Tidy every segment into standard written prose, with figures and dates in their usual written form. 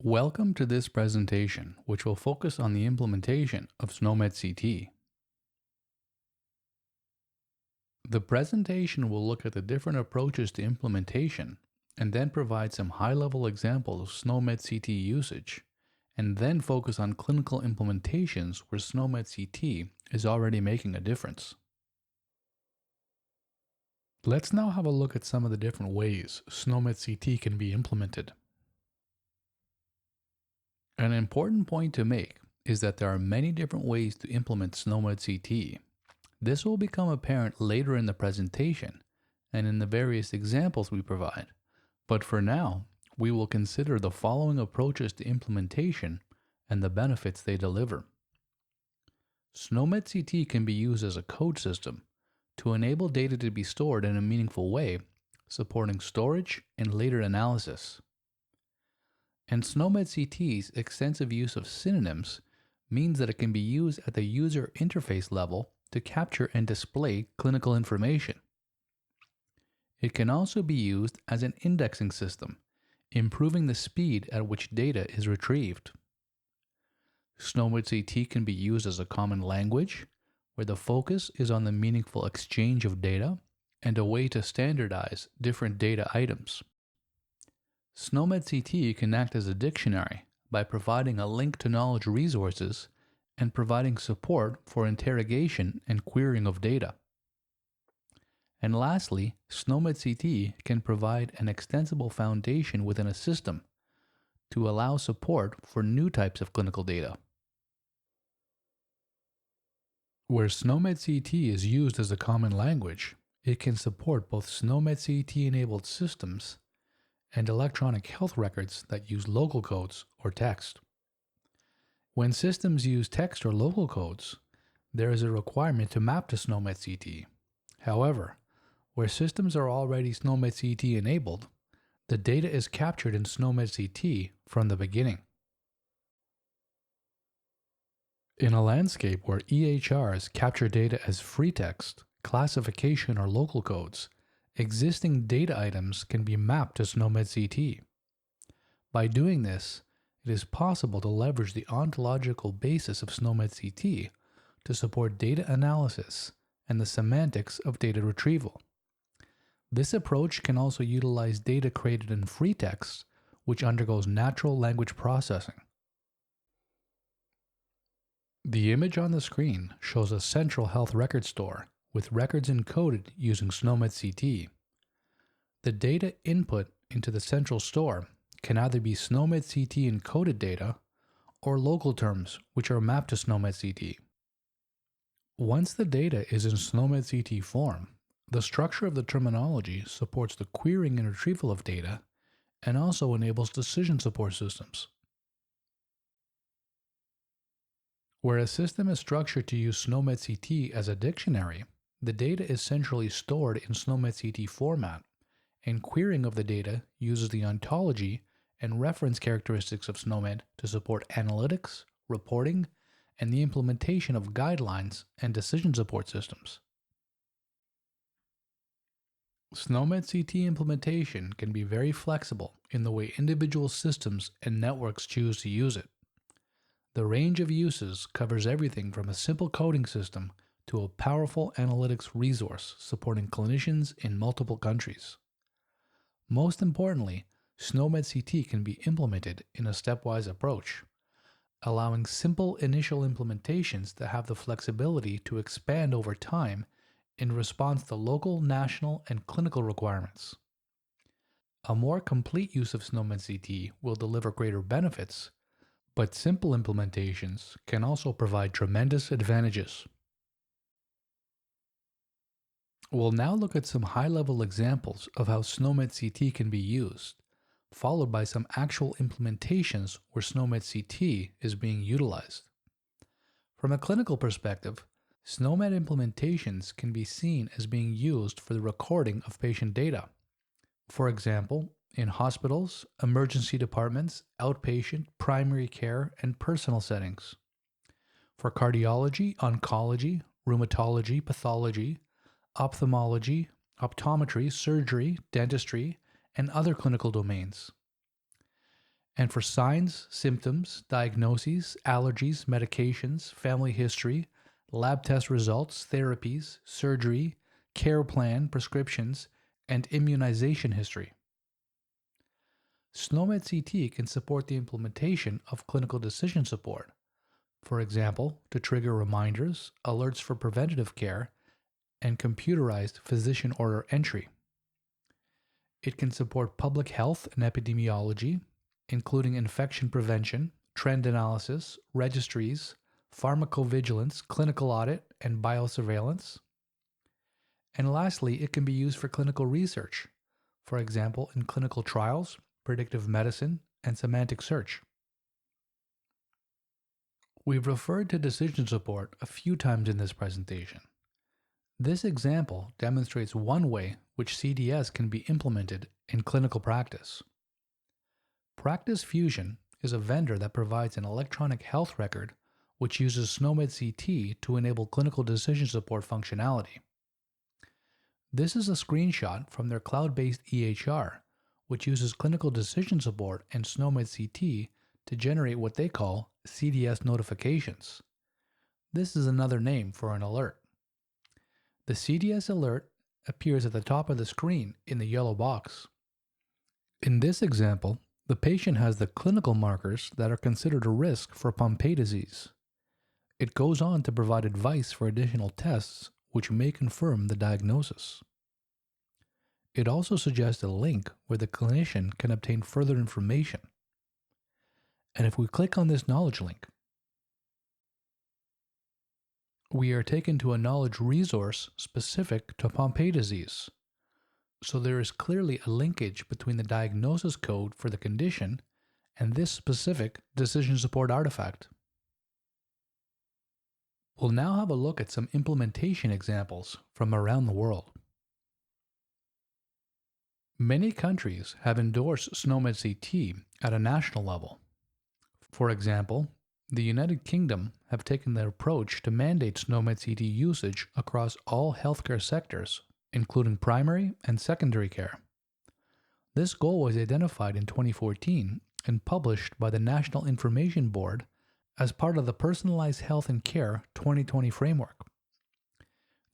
Welcome to this presentation, which will focus on the implementation of SNOMED CT. The presentation will look at the different approaches to implementation and then provide some high-level examples of SNOMED CT usage, and then focus on clinical implementations where SNOMED CT is already making a difference. Let's now have a look at some of the different ways SNOMED CT can be implemented. An important point to make is that there are many different ways to implement SNOMED CT. This will become apparent later in the presentation and in the various examples we provide, but for now, we will consider the following approaches to implementation and the benefits they deliver. SNOMED CT can be used as a code system to enable data to be stored in a meaningful way, supporting storage and later analysis. And SNOMED CT's extensive use of synonyms means that it can be used at the user interface level to capture and display clinical information. It can also be used as an indexing system, improving the speed at which data is retrieved. SNOMED CT can be used as a common language, where the focus is on the meaningful exchange of data and a way to standardize different data items. SNOMED CT can act as a dictionary by providing a link to knowledge resources and providing support for interrogation and querying of data. And lastly, SNOMED CT can provide an extensible foundation within a system to allow support for new types of clinical data. Where SNOMED CT is used as a common language, it can support both SNOMED CT-enabled systems and electronic health records that use local codes or text. When systems use text or local codes, there is a requirement to map to SNOMED CT. However, where systems are already SNOMED CT enabled, the data is captured in SNOMED CT from the beginning. In a landscape where EHRs capture data as free text, classification, or local codes, existing data items can be mapped to SNOMED CT. By doing this, it is possible to leverage the ontological basis of SNOMED CT to support data analysis and the semantics of data retrieval. This approach can also utilize data created in free text, which undergoes natural language processing. The image on the screen shows a central health record store with records encoded using SNOMED CT. The data input into the central store can either be SNOMED CT encoded data or local terms which are mapped to SNOMED CT. Once the data is in SNOMED CT form, the structure of the terminology supports the querying and retrieval of data and also enables decision support systems. Where a system is structured to use SNOMED CT as a dictionary, the data is centrally stored in SNOMED CT format, and querying of the data uses the ontology and reference characteristics of SNOMED to support analytics, reporting, and the implementation of guidelines and decision support systems. SNOMED CT implementation can be very flexible in the way individual systems and networks choose to use it. The range of uses covers everything from a simple coding system to a powerful analytics resource supporting clinicians in multiple countries. Most importantly, SNOMED CT can be implemented in a stepwise approach, allowing simple initial implementations that have the flexibility to expand over time in response to local, national, and clinical requirements. A more complete use of SNOMED CT will deliver greater benefits, but simple implementations can also provide tremendous advantages. We'll now look at some high-level examples of how SNOMED CT can be used, followed by some actual implementations where SNOMED CT is being utilized. From a clinical perspective, SNOMED implementations can be seen as being used for the recording of patient data. For example, in hospitals, emergency departments, outpatient, primary care, and personal settings. For cardiology, oncology, rheumatology, pathology, ophthalmology, optometry, surgery, dentistry, and other clinical domains. And for signs, symptoms, diagnoses, allergies, medications, family history, lab test results, therapies, surgery, care plan, prescriptions, and immunization history. SNOMED CT can support the implementation of clinical decision support, for example, to trigger reminders, alerts for preventative care, and computerized physician order entry. It can support public health and epidemiology, including infection prevention, trend analysis, registries, pharmacovigilance, clinical audit, and biosurveillance. And lastly, it can be used for clinical research, for example, in clinical trials, predictive medicine, and semantic search. We've referred to decision support a few times in this presentation. This example demonstrates one way which CDS can be implemented in clinical practice. Practice Fusion is a vendor that provides an electronic health record which uses SNOMED CT to enable clinical decision support functionality. This is a screenshot from their cloud-based EHR, which uses clinical decision support and SNOMED CT to generate what they call CDS notifications. This is another name for an alert. The CDS alert appears at the top of the screen in the yellow box. In this example, the patient has the clinical markers that are considered a risk for Pompe disease. It goes on to provide advice for additional tests which may confirm the diagnosis. It also suggests a link where the clinician can obtain further information. And if we click on this knowledge link, we are taken to a knowledge resource specific to Pompe disease. So there is clearly a linkage between the diagnosis code for the condition and this specific decision support artifact. We'll now have a look at some implementation examples from around the world. Many countries have endorsed SNOMED CT at a national level. For example, the United Kingdom have taken the approach to mandate SNOMED CT usage across all healthcare sectors, including primary and secondary care. This goal was identified in 2014 and published by the National Information Board as part of the Personalized Health and Care 2020 framework.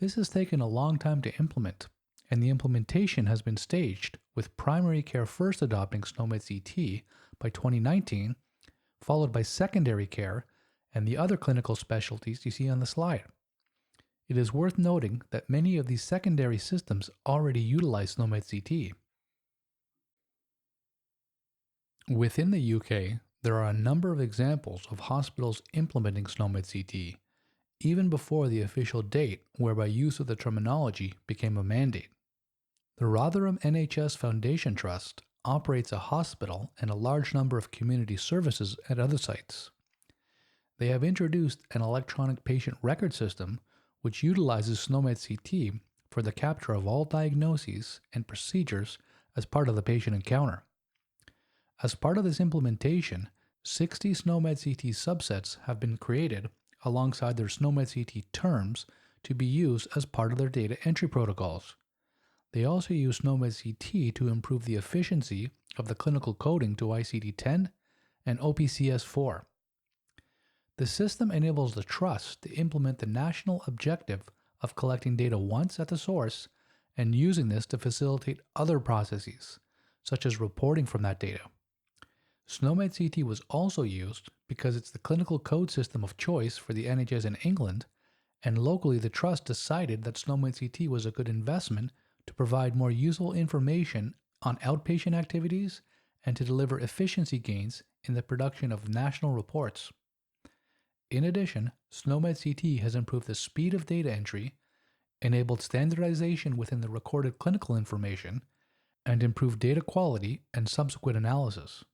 This has taken a long time to implement, and the implementation has been staged, with primary care first adopting SNOMED CT by 2019, followed by secondary care and the other clinical specialties you see on the slide. It is worth noting that many of these secondary systems already utilize SNOMED CT. Within the UK, there are a number of examples of hospitals implementing SNOMED CT, even before the official date whereby use of the terminology became a mandate. The Rotherham NHS Foundation Trust operates a hospital and a large number of community services at other sites. They have introduced an electronic patient record system which utilizes SNOMED CT for the capture of all diagnoses and procedures as part of the patient encounter. As part of this implementation, 60 SNOMED CT subsets have been created alongside their SNOMED CT terms to be used as part of their data entry protocols. They also use SNOMED CT to improve the efficiency of the clinical coding to ICD-10 and OPCS-4. The system enables the trust to implement the national objective of collecting data once at the source and using this to facilitate other processes, such as reporting from that data. SNOMED CT was also used because it's the clinical code system of choice for the NHS in England, and locally the trust decided that SNOMED CT was a good investment to provide more useful information on outpatient activities and to deliver efficiency gains in the production of national reports. In addition, SNOMED CT has improved the speed of data entry, enabled standardization within the recorded clinical information, and improved data quality and subsequent analysis.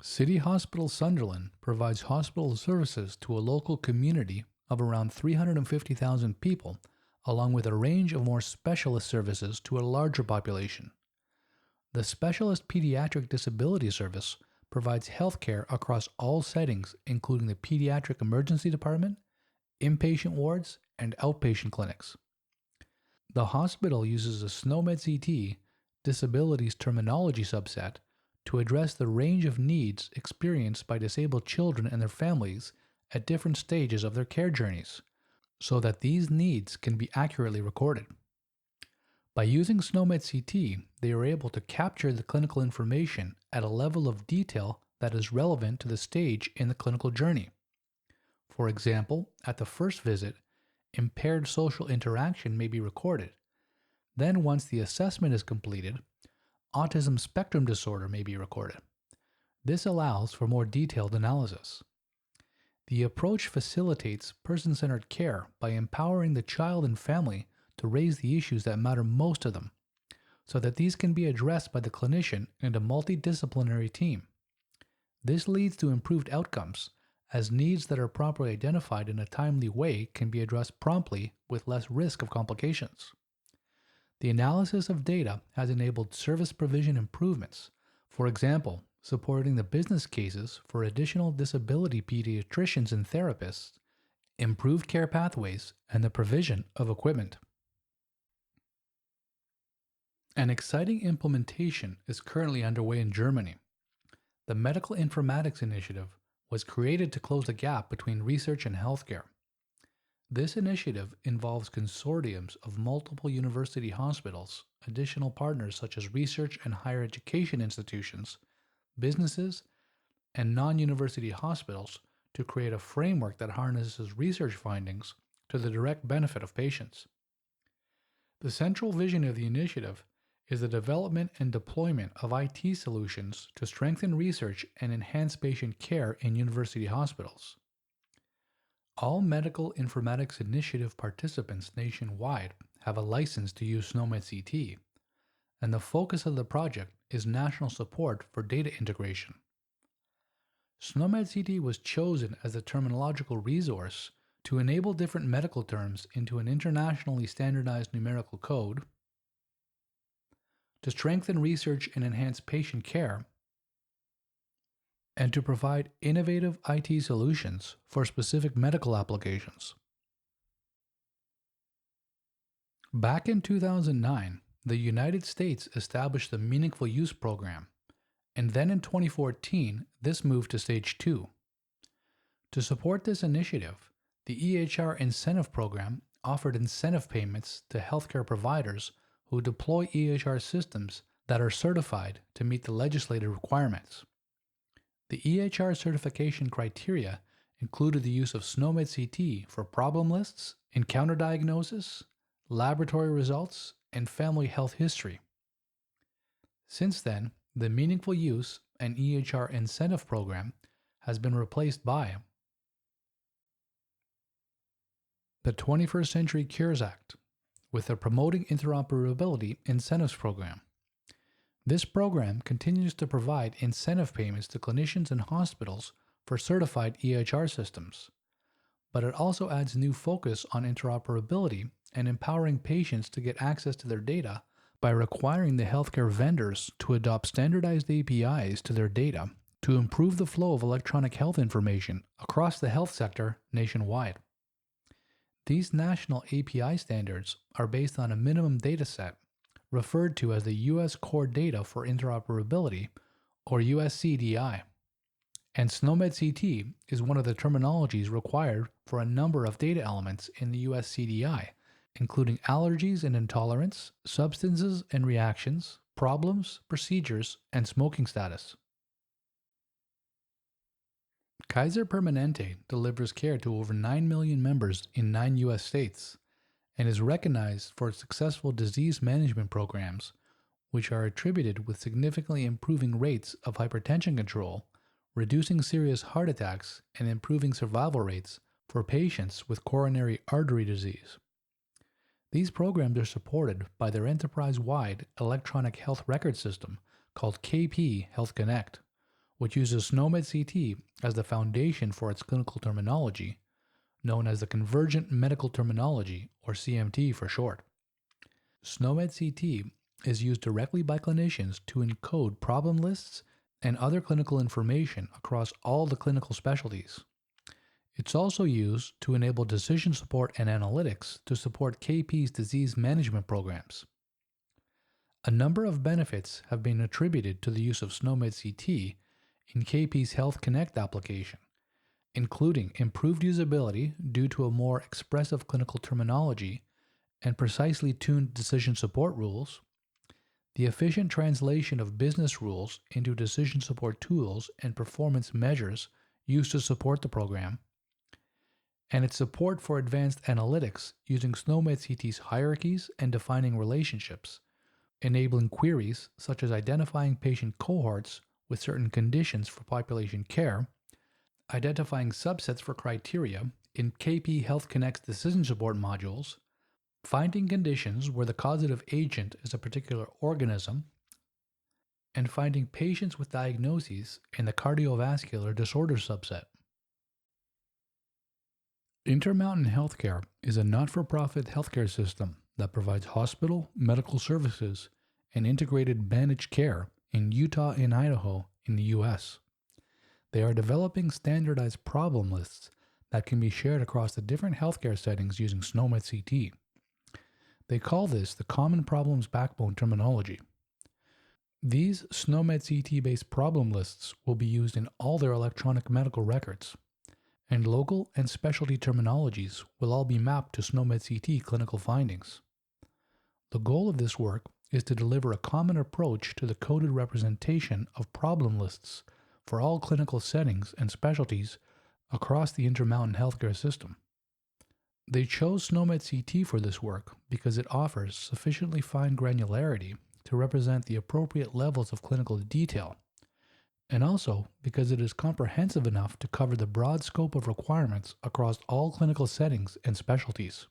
City Hospital Sunderland provides hospital services to a local community of around 350,000 people, along with a range of more specialist services to a larger population. The Specialist Pediatric Disability Service provides healthcare across all settings, including the pediatric emergency department, inpatient wards, and outpatient clinics. The hospital uses a SNOMED CT disabilities terminology subset to address the range of needs experienced by disabled children and their families at different stages of their care journeys, so that these needs can be accurately recorded. By using SNOMED CT, they are able to capture the clinical information at a level of detail that is relevant to the stage in the clinical journey. For example, at the first visit, impaired social interaction may be recorded. Then, once the assessment is completed, autism spectrum disorder may be recorded. This allows for more detailed analysis. The approach facilitates person-centered care by empowering the child and family to raise the issues that matter most to them, so that these can be addressed by the clinician and a multidisciplinary team. This leads to improved outcomes, as needs that are properly identified in a timely way can be addressed promptly with less risk of complications. The analysis of data has enabled service provision improvements, for example, supporting the business cases for additional disability pediatricians and therapists, improved care pathways, and the provision of equipment. An exciting implementation is currently underway in Germany. The Medical Informatics Initiative was created to close the gap between research and healthcare. This initiative involves consortiums of multiple university hospitals, additional partners such as research and higher education institutions, businesses, and non-university hospitals to create a framework that harnesses research findings to the direct benefit of patients. The central vision of the initiative is the development and deployment of IT solutions to strengthen research and enhance patient care in university hospitals. All Medical Informatics Initiative participants nationwide have a license to use SNOMED CT, and the focus of the project is national support for data integration. SNOMED CT was chosen as a terminological resource to enable different medical terms into an internationally standardized numerical code, to strengthen research and enhance patient care, and to provide innovative IT solutions for specific medical applications. Back in 2009, the United States established the Meaningful Use Program, and then in 2014, this moved to Stage 2. To support this initiative, the EHR Incentive Program offered incentive payments to healthcare providers who deploy EHR systems that are certified to meet the legislated requirements. The EHR certification criteria included the use of SNOMED CT for problem lists, encounter diagnosis, laboratory results, and family health history. Since then, the Meaningful Use and EHR Incentive Program has been replaced by the 21st Century Cures Act, with the Promoting Interoperability Incentives Program. This program continues to provide incentive payments to clinicians and hospitals for certified EHR systems, but it also adds new focus on interoperability and empowering patients to get access to their data by requiring the healthcare vendors to adopt standardized APIs to their data to improve the flow of electronic health information across the health sector nationwide. These national API standards are based on a minimum data set referred to as the U.S. Core Data for Interoperability, or USCDI, and SNOMED CT is one of the terminologies required for a number of data elements in the USCDI, including allergies and intolerance, substances and reactions, problems, procedures, and smoking status. Kaiser Permanente delivers care to over 9 million members in 9 U.S. states and is recognized for its successful disease management programs, which are attributed with significantly improving rates of hypertension control, reducing serious heart attacks, and improving survival rates for patients with coronary artery disease. These programs are supported by their enterprise-wide electronic health record system called KP Health Connect, which uses SNOMED CT as the foundation for its clinical terminology, known as the Convergent Medical Terminology, or CMT for short. SNOMED CT is used directly by clinicians to encode problem lists and other clinical information across all the clinical specialties. It's also used to enable decision support and analytics to support KP's disease management programs. A number of benefits have been attributed to the use of SNOMED CT in KP's Health Connect application, including improved usability due to a more expressive clinical terminology and precisely tuned decision support rules, the efficient translation of business rules into decision support tools and performance measures used to support the program, and its support for advanced analytics using SNOMED CT's hierarchies and defining relationships, enabling queries such as identifying patient cohorts with certain conditions for population care, identifying subsets for criteria in KP Health Connect's decision support modules, finding conditions where the causative agent is a particular organism, and finding patients with diagnoses in the cardiovascular disorder subset. Intermountain Healthcare is a not-for-profit healthcare system that provides hospital, medical services, and integrated managed care in Utah and Idaho in the U.S. They are developing standardized problem lists that can be shared across the different healthcare settings using SNOMED CT. They call this the Common Problems Backbone terminology. These SNOMED CT-based problem lists will be used in all their electronic medical records, and local and specialty terminologies will all be mapped to SNOMED CT clinical findings. The goal of this work is to deliver a common approach to the coded representation of problem lists for all clinical settings and specialties across the Intermountain Healthcare system. They chose SNOMED CT for this work because it offers sufficiently fine granularity to represent the appropriate levels of clinical detail, and also because it is comprehensive enough to cover the broad scope of requirements across all clinical settings and specialties.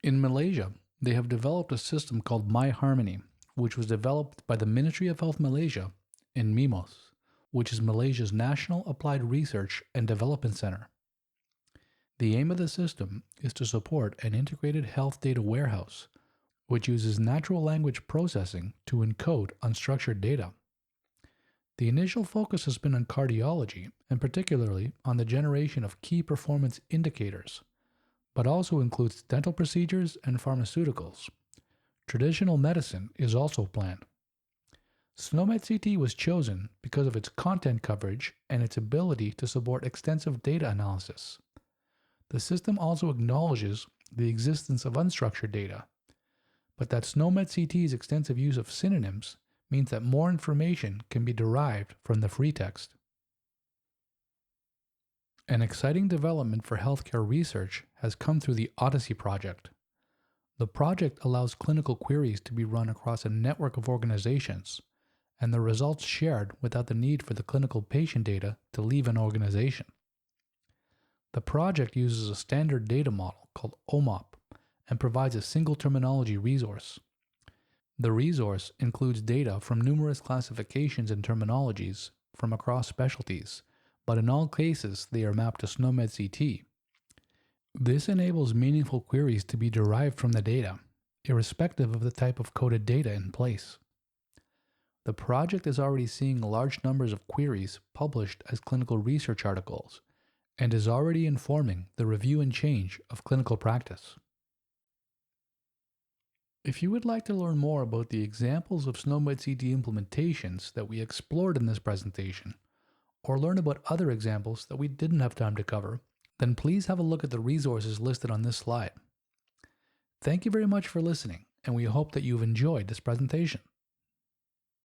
In Malaysia, they have developed a system called MyHarmony, which was developed by the Ministry of Health Malaysia and MIMOS, which is Malaysia's National Applied Research and Development Center. The aim of the system is to support an integrated health data warehouse, which uses natural language processing to encode unstructured data. The initial focus has been on cardiology, and particularly on the generation of key performance indicators, but also includes dental procedures and pharmaceuticals. Traditional medicine is also planned. SNOMED CT was chosen because of its content coverage and its ability to support extensive data analysis. The system also acknowledges the existence of unstructured data, but that SNOMED CT's extensive use of synonyms means that more information can be derived from the free text. An exciting development for healthcare research has come through the Odyssey project. The project allows clinical queries to be run across a network of organizations, and the results shared without the need for the clinical patient data to leave an organization. The project uses a standard data model called OMOP and provides a single terminology resource. The resource includes data from numerous classifications and terminologies from across specialties, but in all cases they are mapped to SNOMED CT. This enables meaningful queries to be derived from the data, irrespective of the type of coded data in place. The project is already seeing large numbers of queries published as clinical research articles, and is already informing the review and change of clinical practice. If you would like to learn more about the examples of SNOMED CT implementations that we explored in this presentation, or learn about other examples that we didn't have time to cover, then please have a look at the resources listed on this slide. Thank you very much for listening, and we hope that you've enjoyed this presentation.